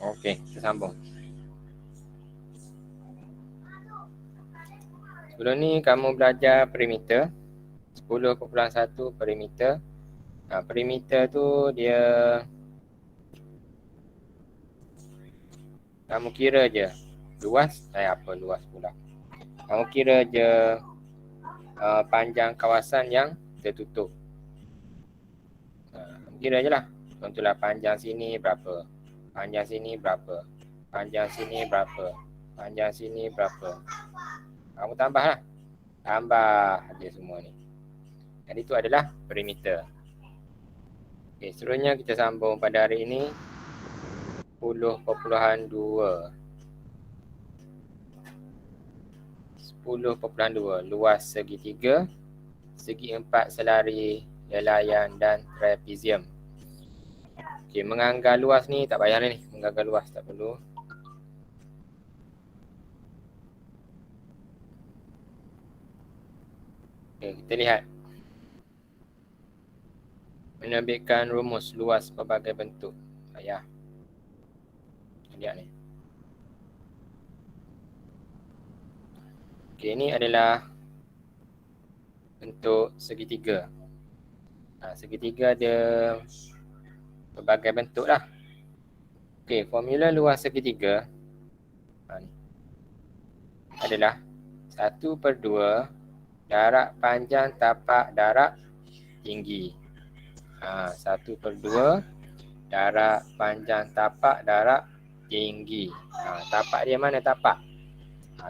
Okey, kita sambung. Sebelum ni kamu belajar perimeter, 10.1 perimeter. Perimeter tu dia, kamu kira je luas, apa luas pula. Kamu kira je panjang kawasan yang tertutup. Kira je lah. Contohlah panjang sini berapa, panjang sini berapa, panjang sini berapa, panjang sini berapa. Kamu tambah lah. Tambah je semua ni. Jadi itu adalah perimeter. Okay, seterusnya kita sambung pada hari ini 10.2. 10.2 luas segitiga, segi empat selari, lelayan dan trapezium. Okay, menganggar luas ni tak payah ni, menganggar luas tak perlu. Okay, kita lihat. Menerbitkan rumus luas pelbagai bentuk. Payah. Lihat ni. Okay, ini adalah bentuk segitiga. Segitiga ada pelbagai bentuk lah. Okay, formula luas segitiga ni adalah 1/2 darat panjang tapak darat tinggi. 1/2 darat panjang tapak darat tinggi. Tapak dia mana tapak?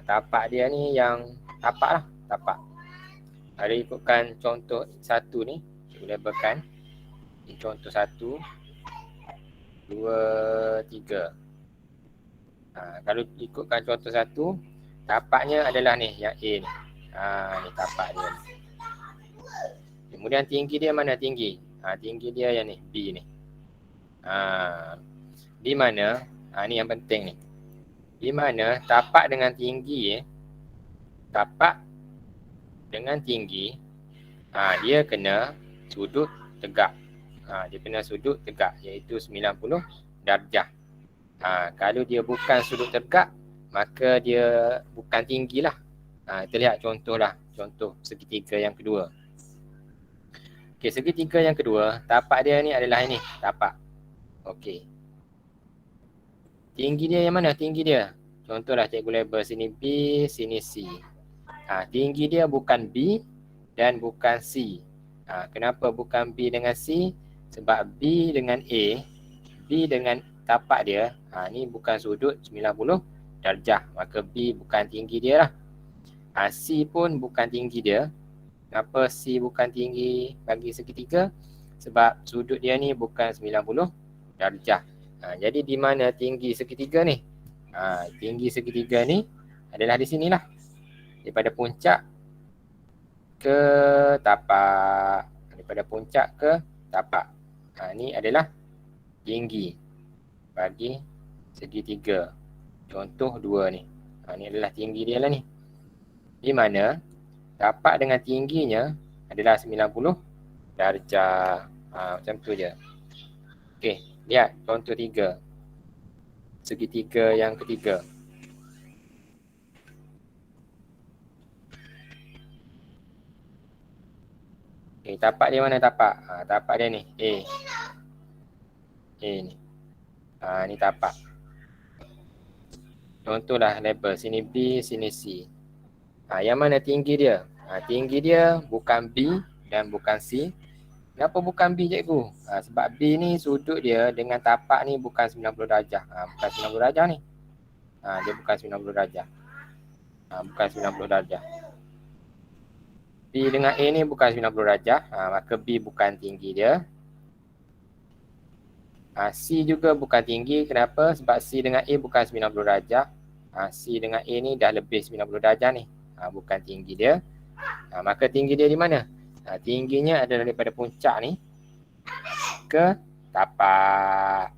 Tapak dia ni yang tapak lah, tapak. Ada ikutkan contoh 1 ni, kita labelkan. Ini contoh 1, 2, 3. Kalau ikutkan contoh 1, tapaknya adalah ni, yang A ni. Ni tapak dia ni. Kemudian tinggi dia mana tinggi? Tinggi dia yang ni, B ni. Di mana, ni yang penting ni. Di mana tapak dengan tinggi, tapak dengan tinggi, dia kena sudut tegak. Dia kena sudut tegak, iaitu 90 darjah. Kalau dia bukan sudut tegak, maka dia bukan tinggi lah. Kita lihat contoh lah, contoh segitiga yang kedua. Okey, segitiga yang kedua, tapak dia ni adalah ini, tapak. Okey. Tinggi dia yang mana? Tinggi dia. Contohlah cikgu label sini B, sini C. Tinggi dia bukan B dan bukan C. Kenapa bukan B dengan C? Sebab B dengan A, B dengan tapak dia, ni bukan sudut 90 darjah. Maka B bukan tinggi dia lah. C pun bukan tinggi dia. Kenapa C bukan tinggi bagi segitiga? Sebab sudut dia ni bukan 90 darjah. Jadi di mana tinggi segitiga ni? Tinggi segitiga ni adalah di sinilah. Daripada puncak ke tapak. Daripada puncak ke tapak. Ni adalah tinggi bagi segitiga. Contoh 2 ni. Ni adalah tinggi dia lah ni. Di mana tapak dengan tingginya adalah 90 darjah. Macam tu je. Okey, lihat contoh 3. Segitiga yang ketiga. Okay, tapak dia mana tapak? Tapak dia ni, A. A ni. Ni tapak. Contohlah label, sini B, sini C. Yang mana tinggi dia? Tinggi dia bukan B dan bukan C. Kenapa bukan B cikgu? Sebab B ni sudut dia dengan tapak ni bukan 90 darjah. Bukan 90 darjah ni. Dia bukan 90 darjah. Bukan 90 darjah. B dengan A ni bukan 90 darjah. Maka B bukan tinggi dia. C juga bukan tinggi. Kenapa? Sebab C dengan A bukan 90 darjah. C dengan A ni dah lebih 90 darjah ni. Bukan tinggi dia. Maka tinggi dia di mana? Tingginya adalah daripada puncak ni ke tapak.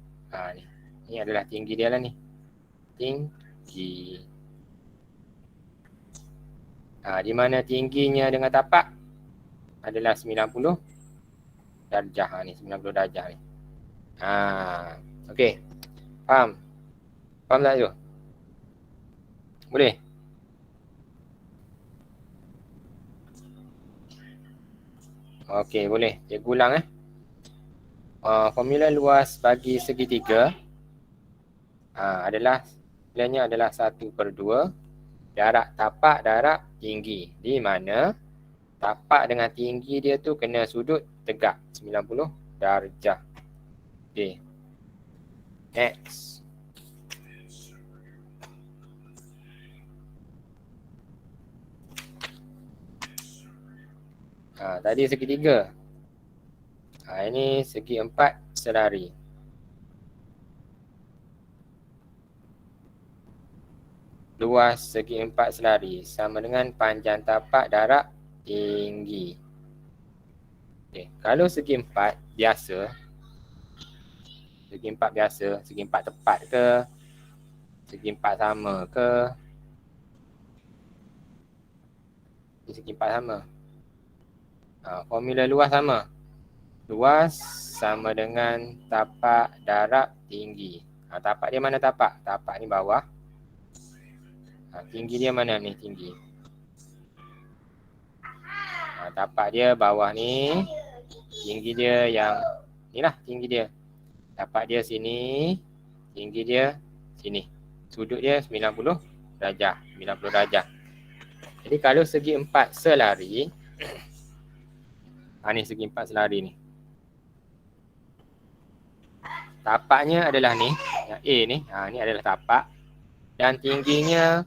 Ni adalah tinggi dia lah ni. Tinggi. Di mana tingginya dengan tapak adalah 90 darjah. Ni 90 darjah ni. Okey. Faham? Faham tak tu? Boleh? Okey, boleh. Cikgu ulang formula luas bagi segitiga adalah nilainya adalah 1/2 jarak tapak darab tinggi. Di mana tapak dengan tinggi dia tu kena sudut tegak 90 darjah. Okey. Next. Tadi segitiga. Ini segi empat selari. Luas segi empat selari sama dengan panjang tapak darab tinggi. Okay. Kalau segi empat biasa, segi empat tepat ke, segi empat sama ke, segi empat sama. Formula luas sama. Luas sama dengan tapak darab tinggi. Tapak dia mana tapak? Tapak ni bawah. Tinggi dia mana ni tinggi? Tapak dia bawah ni. Tinggi dia yang ni lah tinggi dia. Tapak dia sini. Tinggi dia sini. Sudut dia 90 darjah. 90 darjah. Jadi kalau segi empat selari. Ni segi empat selari ni. Tapaknya adalah ni. Yang A ni. Ni adalah tapak. Dan tingginya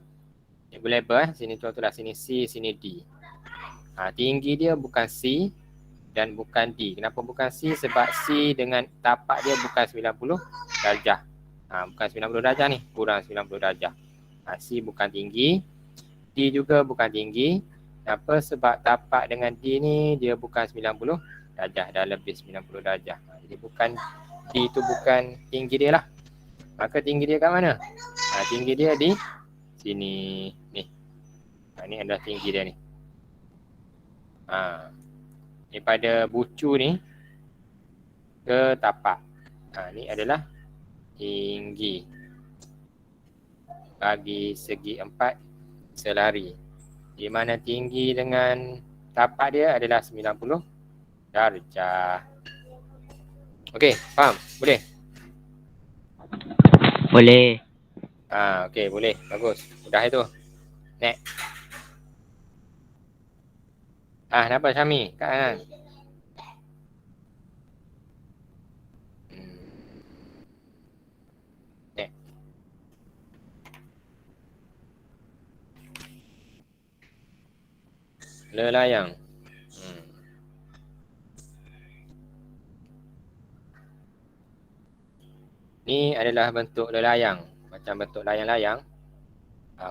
cikgu label sini contohlah sini C, sini D. Tinggi dia bukan C dan bukan D. Kenapa bukan C? Sebab C dengan tapak dia bukan 90 darjah. Bukan 90 darjah ni, kurang 90 darjah. C bukan tinggi, D juga bukan tinggi. Kenapa? Sebab tapak dengan D ni dia bukan 90 darjah, dah lebih 90 darjah. Jadi bukan D tu bukan tinggi dia lah. Maka tinggi dia kat mana? Tinggi dia di sini ni. Ni adalah tinggi dia ni. Daripada bucu ni ke tapak. Ni adalah tinggi bagi segi empat selari. Di mana tinggi dengan tapak dia adalah 90 darjah. Okey, faham? Boleh? Boleh. Okey, boleh. Bagus. Mudah itu. Next. Kenapa Syami? Kat kanan. Next. Lelayang. Ni adalah bentuk lelayang. Macam bentuk layang-layang.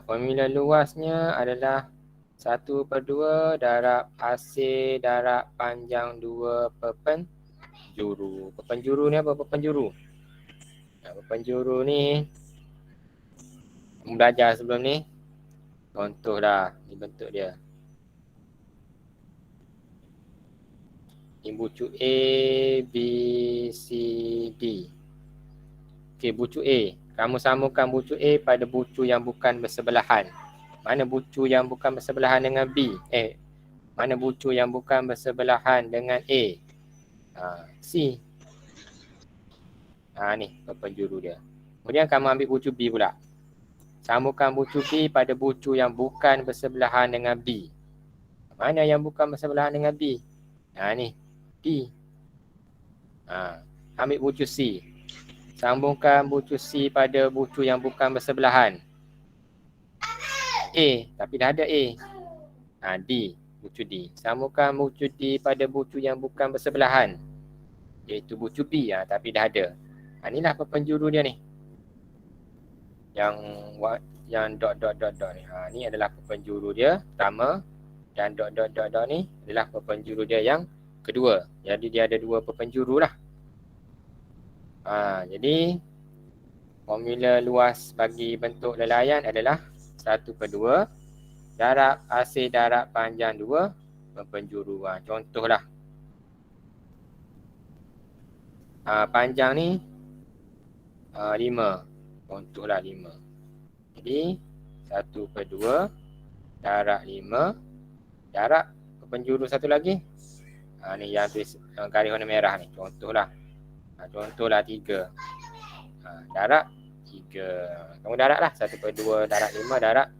Formula luasnya adalah 1/2 darab AC darab panjang 2 perpenjuru. Perpenjuru ni apa? Perpenjuru. Perpenjuru ni belajar sebelum ni. Contoh dah. Ni bentuk dia. Ni bucu A, B, C, D. Okey, bucu A. Kamu samakan bucu A pada bucu yang bukan bersebelahan. Mana bucu yang bukan bersebelahan dengan B? Mana bucu yang bukan bersebelahan dengan A? C. Ni perpenjuru dia. Kemudian kamu ambil bucu B pula. Samakan bucu B pada bucu yang bukan bersebelahan dengan B. Mana yang bukan bersebelahan dengan B? Ni. B. Ambil bucu C. Sambungkan bucu C pada bucu yang bukan bersebelahan. A, tapi dah ada A. D, bucu D. Sambungkan bucu D pada bucu yang bukan bersebelahan. Iaitu bucu B, tapi dah ada. Inilah perpenjuru dia ni. Yang dot ni. Ni adalah perpenjuru dia pertama. Dan dot ni adalah perpenjuru dia yang kedua. Jadi dia ada dua perpenjuru lah. Jadi formula luas bagi bentuk lelayan adalah 1/2 darab AC darab panjang 2 perpenjuru. Contohlah. Panjang ni 5. Contohlah 5. Jadi 1/2 darab 5 darab penjuru satu lagi. Ni yang tulis garis warna merah ni. Contohlah. Contohlah 3. Darab 3. Kamu darab lah. 1/2 darab 5 darab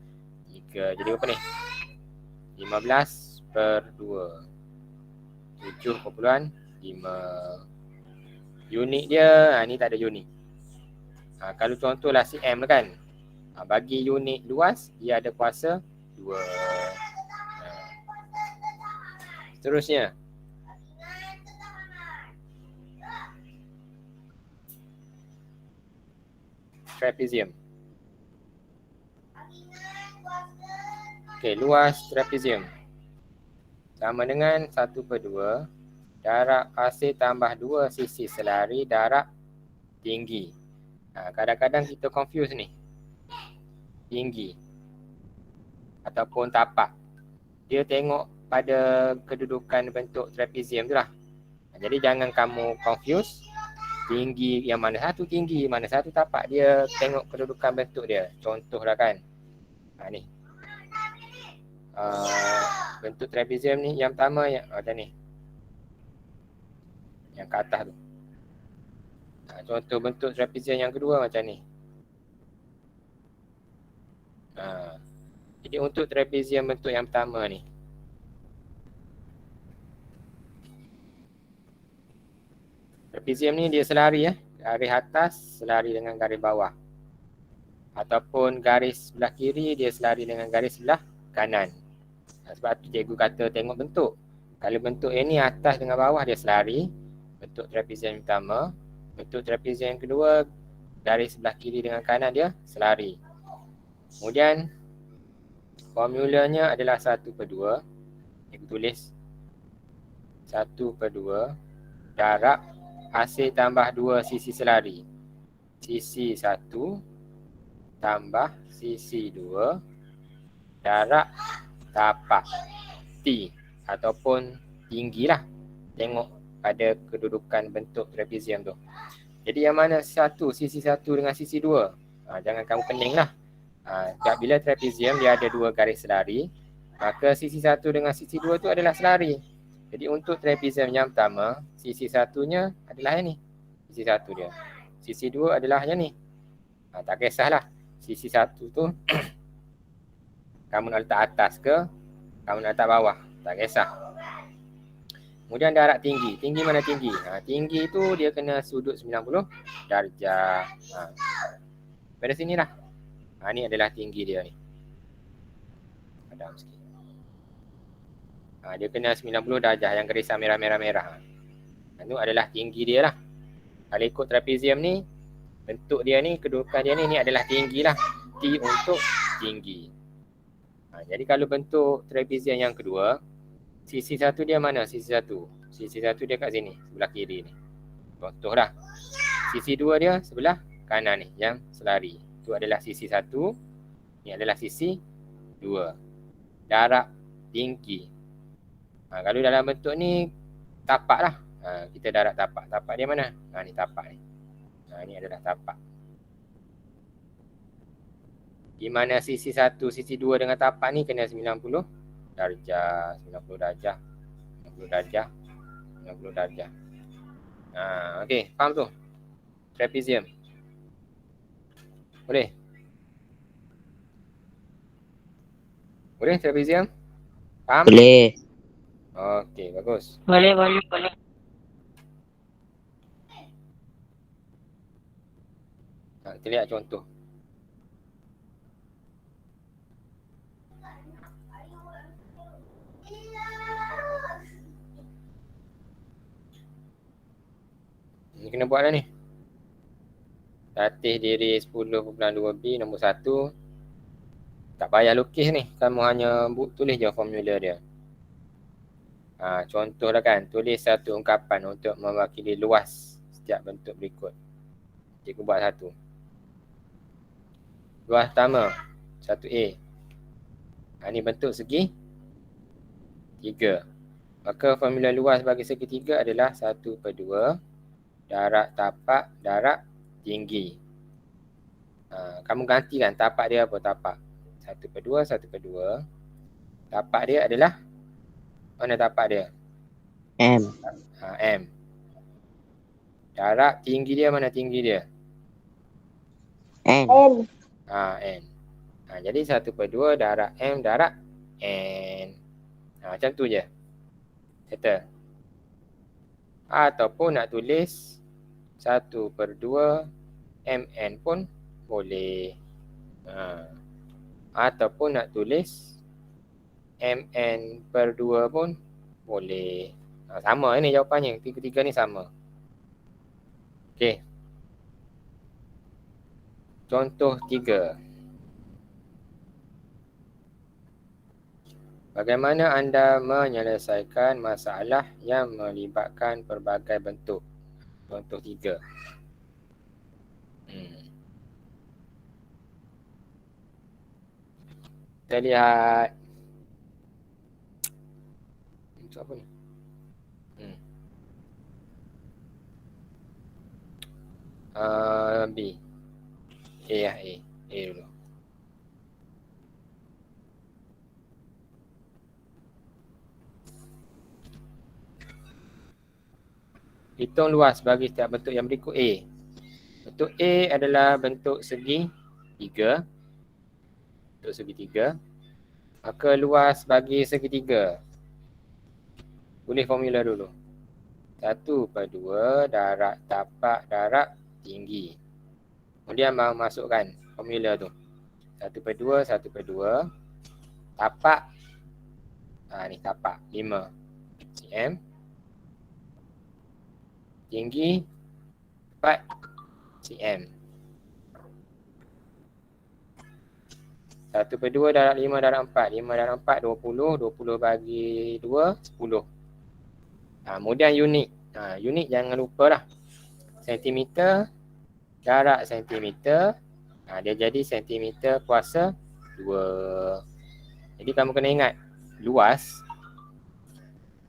3. Jadi berapa ni? 15/2. 7,5. Unit dia, ni tak ada unit. Kalau contohlah cm kan. Bagi unit luas, dia ada kuasa 2. Seterusnya. Trapezium. Okey, luas trapezium sama dengan 1/2 darab pasir tambah 2 sisi selari darab tinggi. Kadang-kadang kita confuse ni. Tinggi ataupun tapak. Dia tengok pada kedudukan bentuk trapezium tu lah. Jadi jangan kamu confuse tinggi yang mana satu tinggi, mana satu tapak. Dia tengok kedudukan bentuk dia. Contohlah kan. Ni. Bentuk trapezium ni yang pertama yang macam ni. Yang ke atas tu. Contoh bentuk trapezium yang kedua macam ni. Jadi untuk trapezium bentuk yang pertama ni. Trapezium ni dia selari ya. Garis atas selari dengan garis bawah. Ataupun garis sebelah kiri dia selari dengan garis sebelah kanan. Sebab tu cikgu kata tengok bentuk. Kalau bentuk yang ni atas dengan bawah dia selari. Bentuk trapezium yang pertama. Bentuk trapezium yang kedua garis sebelah kiri dengan kanan dia selari. Kemudian formulanya adalah 1/2. Cikgu tulis 1/2 darab pasir tambah 2 sisi selari. Sisi 1 tambah sisi 2 darab tapak T ataupun tinggi lah. Tengok pada kedudukan bentuk trapezium tu. Jadi yang mana sisi 1 dengan sisi 2? Jangan kamu pening lah. Bila trapezium dia ada 2 garis selari, maka sisi 1 dengan sisi 2 tu adalah selari. Jadi untuk trapezium yang pertama, sisi 1-nya adalah yang ni. Sisi 1 dia. Sisi 2 adalah yang ni. Tak kisahlah. Sisi 1 tu kamu nak letak atas ke, kamu nak letak bawah, tak kisah. Kemudian darab tinggi. Tinggi mana tinggi? Tinggi tu dia kena sudut 90 darjah. Pada sinilah. Ni adalah tinggi dia ni. Padam sikit. Dia kena 90 darjah yang garisan merah-merah-merah. Itu adalah tinggi dia lah. Kalau ikut trapezium ni, bentuk dia ni, kedudukan dia ni adalah tinggi lah. T untuk tinggi. Jadi kalau bentuk trapezium yang kedua, sisi 1 dia mana? Sisi 1. Sisi 1 dia kat sini, sebelah kiri ni. Contohlah. Sisi 2 dia sebelah kanan ni, yang selari. Itu adalah sisi 1. Ni adalah sisi 2. Darab tinggi. Kalau dalam bentuk ni, tapak lah. Kita darab tapak. Tapak dia mana? Ni tapak ni. Ni adalah tapak. Di mana sisi 1, sisi 2 dengan tapak ni kena 90 darjah. 90 darjah. 90 darjah. 90 darjah. Okey, faham tu? Trapezium. Boleh? Boleh trapezium? Faham? Boleh. Okey, bagus. Boleh. Kita lihat contoh. Ni kena buat dah ni. Latih diri 10.2b nombor 1. Tak payah lukis ni. Kamu hanya tulis je formula dia. Contohlah kan. Tulis satu ungkapan untuk mewakili luas setiap bentuk berikut. Cikgu buat satu. Luas pertama. 1A. Ni bentuk segi 3. Maka formula luas bagi segi 3 adalah 1/2 darab tapak darab tinggi. Kamu gantikan tapak dia apa tapak? 1/2, 1/2. Tapak dia adalah, mana tapak dia? M. M. Darab tinggi dia mana tinggi dia? N. N. Jadi 1/2 darab M darab N. Macam tu je. Settle. Ataupun nak tulis 1/2 MN pun boleh. Ataupun nak tulis MN/2 pun boleh. Sama ni jawapannya. Tiga-tiga ni sama. Okey. Contoh 3. Bagaimana anda menyelesaikan masalah yang melibatkan pelbagai bentuk? Contoh 3. Kita lihat. Itu apa ni? B. A lah, A. A dulu. Hitung luas bagi setiap bentuk yang berikut A. Bentuk A adalah bentuk segi 3. Bentuk segitiga. Maka luas bagi segitiga. Tulis formula dulu. 1/2 darab tapak darab tinggi. Kemudian masukkan formula tu. 1/2, 1/2. Tapak. Ni tapak 5 cm. Tinggi 4 cm. 1/2 darab 5 darab 4. 5 darab 4, 20. 20 bagi 2, 10. Kemudian unit. Unit jangan lupa lah. Sentimeter darab sentimeter. Dia jadi sentimeter kuasa 2. Jadi kamu kena ingat. Luas.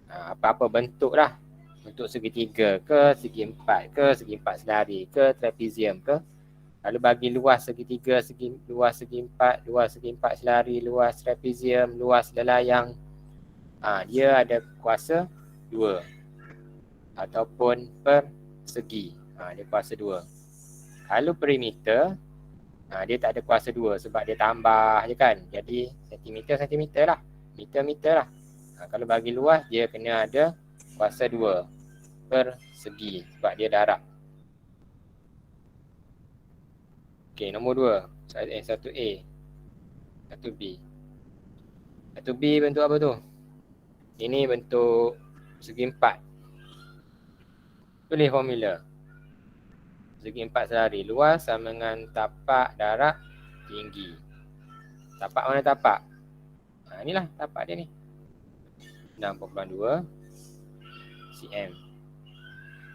Apa-apa bentuk lah. Bentuk segitiga ke, segi empat ke, segi empat selari ke, trapezium ke. Lalu bagi luas segitiga, luas segi empat selari, luas trapezium, luas lelayang. Dia ada kuasa 2. Ataupun persegi. Dia kuasa 2. Kalau perimeter, dia tak ada kuasa 2 sebab dia tambah je kan. Jadi sentimeter lah. Meter lah. Kalau bagi luas, dia kena ada kuasa 2 persegi sebab dia darab. Okey, nombor 2. 1A. 1B. 1B bentuk apa tu? Ini bentuk segi 4. Tulis formula. Segi 4 selari. Luas sama dengan tapak darab tinggi. Tapak mana tapak? Inilah tapak dia ni. 6.2 cm.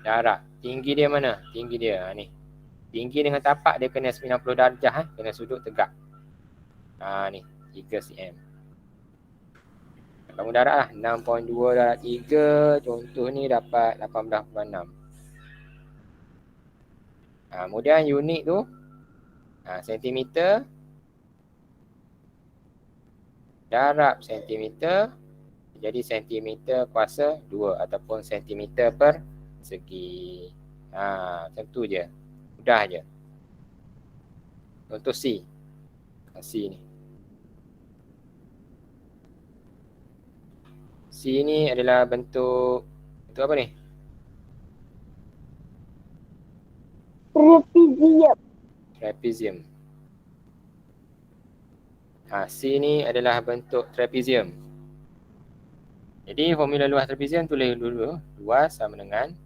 Darab. Tinggi dia mana? Tinggi dia ni. Tinggi dengan tapak dia kena 90 darjah. Kena sudut tegak. Ni 3 cm. Kamu darab lah. 6.2 darab 3. Contoh ni dapat 18.6. Kemudian unit tu. Sentimeter. Darab sentimeter. Jadi sentimeter kuasa 2 ataupun sentimeter per segi. Macam tu je. Mudah je. Contoh C. C ni. C ni adalah bentuk apa ni? Trapezium. C ni adalah bentuk trapezium. Jadi formula luas trapezium tulis dulu. Luas sama dengan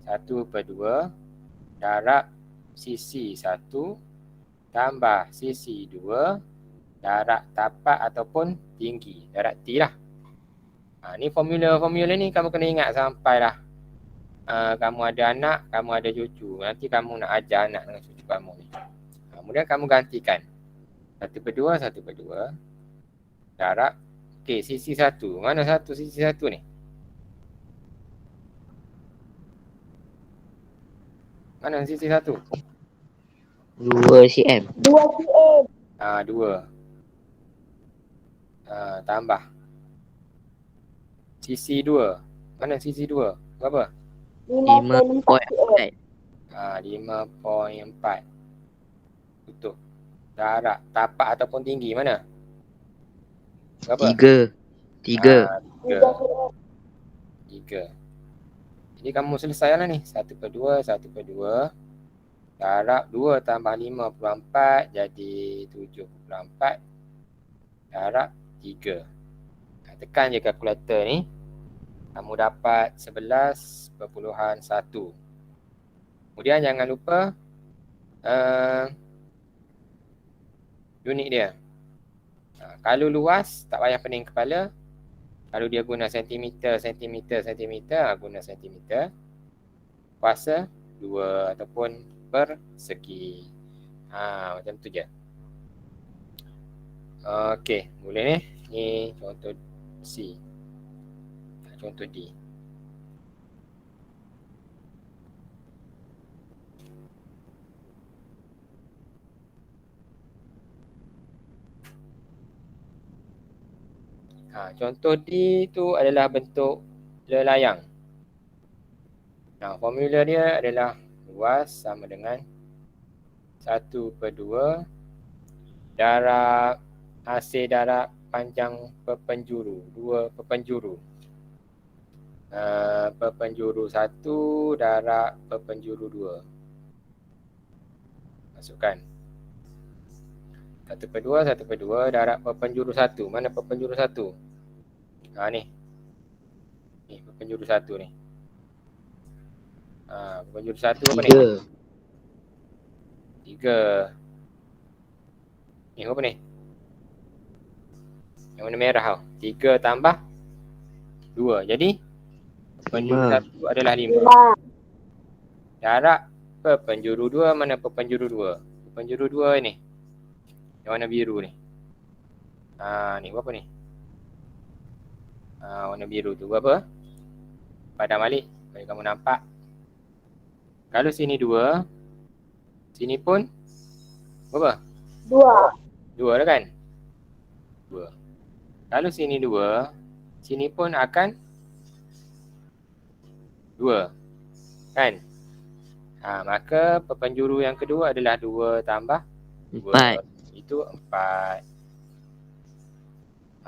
1/2 darab sisi 1 tambah sisi 2 darab tapak ataupun tinggi. Darab T lah. Ni formula ni kamu kena ingat sampailah. Kamu ada anak, kamu ada cucu. Nanti kamu nak ajar anak dengan cucu kamu ni. Kemudian kamu gantikan. 1/2, 1/2 darab. Okey, sisi 1. Mana sisi 1 ni? Mana sisi 1? 2 cm. 2. Tambah. Sisi 2. Mana sisi 2? Berapa? 5.4. 5.4. Tutup. Jarak tapak ataupun tinggi mana? Berapa? 3. 3. 3. Jadi kamu selesai lah ni. 1/2, 1/2. Jarak 2 tambah 5/4 jadi 7/4. Jarak 3. Tekan je kalkulator ni. Kamu dapat 11.1. Kemudian jangan lupa unit dia. Kalau luas tak payah pening kepala. Kalau dia guna sentimeter, guna sentimeter. Kuasa 2 ataupun persegi. Macam tu je. Okey, boleh ni. Ni contoh C. Contoh D. Contoh D tu adalah bentuk lelayang. Formula dia adalah luas sama dengan 1/2 darab hasil darab panjang perpenjuru. 2 perpenjuru. Perpenjuru 1 darab perpenjuru 2. Masukkan. 1/2 darab perpenjuru 1. Mana perpenjuru 1? Ni. Ni perpenjuru 1 ni. Perpenjuru 1 apa ni? 3. Ni apa ni? Yang warna merah tau. 3 tambah 2. Jadi perpenjuru 1 adalah 5. Jarak perpenjuru 2 mana perpenjuru 2? Perpenjuru 2 ni. Yang warna biru ni. Ni apa ni? Warna biru tu apa? Padam balik bagi kamu nampak. Kalau sini 2, sini pun berapa? 2 dah kan? 2. Kalau sini 2, sini pun akan 2. Kan? Maka perpenjuru yang kedua adalah 2 tambah 2. 4. Itu 4.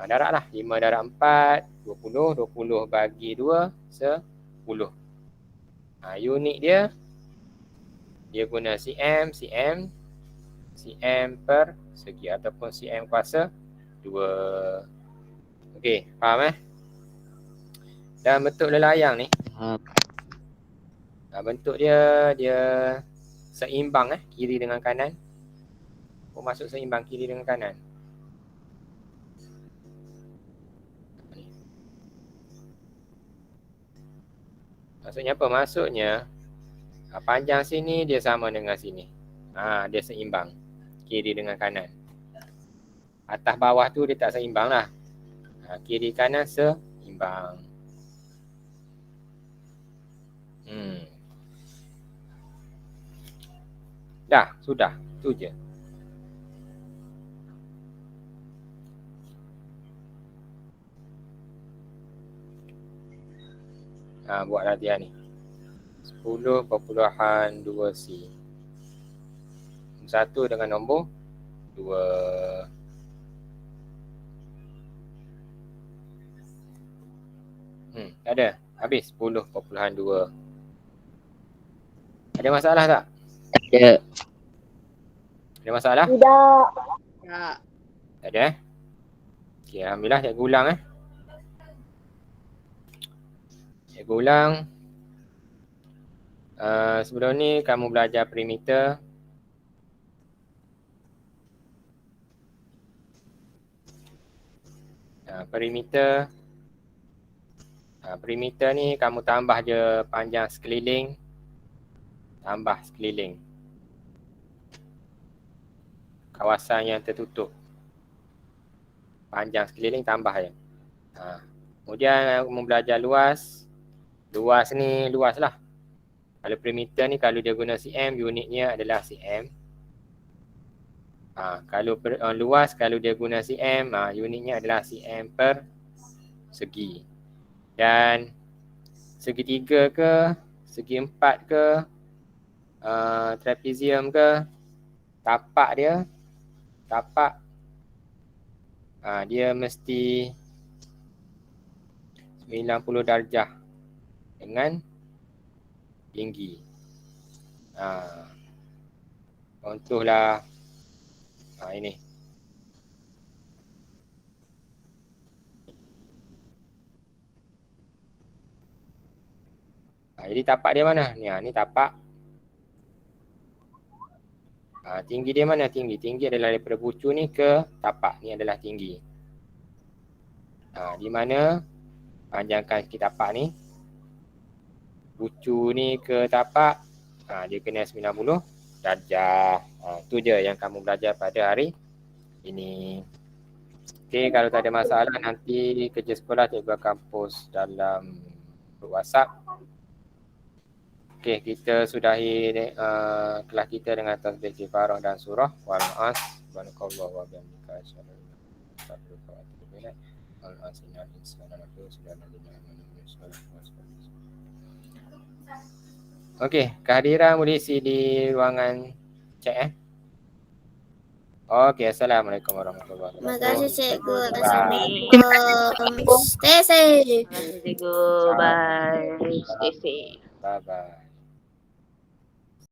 Darab lah. 5 darab 4, 20. 20 bagi 2, 10. Unit dia guna cm per segi ataupun cm kuasa 2. Okey, faham Dan bentuk lelayang ni, bentuk dia seimbang kiri dengan kanan. Masuk seimbang kiri dengan kanan. Maksudnya apa? Maksudnya panjang sini dia sama dengan sini. Dia seimbang kiri dengan kanan. Atas bawah tu dia tak seimbang lah. Kiri kanan seimbang. Dah, sudah. Tu je. Buat latihan ni. 10.2 C. 1 dengan nombor 2. Tak ada. Habis 10.2. Ada masalah tak? Ada. Ada masalah? Tidak. Tak ada Okey, alhamdulillah cikgu ulang Cikgu ulang. Sebelum ni kamu belajar perimeter. Perimeter ni kamu tambah je panjang sekeliling. Tambah sekeliling. Kawasan yang tertutup. Panjang sekeliling tambah je. Kemudian kamu belajar luas. Luas ni luas lah. Kalau perimeter ni kalau dia guna cm, unitnya adalah cm. Kalau luas, kalau dia guna cm, unitnya adalah cm per segi. Dan segitiga ke, segi empat ke, trapezium ke, tapak dia, dia mesti 90 darjah dengan tinggi. Contohlah ini. Jadi tapak dia mana? Ni tapak. Tinggi dia mana? Tinggi adalah daripada bucu ni ke tapak. Ni adalah tinggi. Di mana panjangkan sikit tapak ni. Bucu ni ke tapak. Dia kena 90 darjah. Itu je yang kamu belajar pada hari ini. Okey, kalau tak ada masalah nanti kerja sekolah cikgu akan post dalam grup WhatsApp. Okey, kita sudahi kelas kita dengan tasbih kifarah dan surah wal as subhanakallah wa bihamdika asyhadu an la ilaha illa anta astaghfiruka wa atubu ilaik. Al asina insana lafi sudana Okey, kehadiran boleh isi di ruangan chat Okey, assalamualaikum warahmatullahi wabarakatuh. Terima kasih cikgu. Assalamualaikum. Stay safe. Cikgu, bye. Stay safe. Bye bye.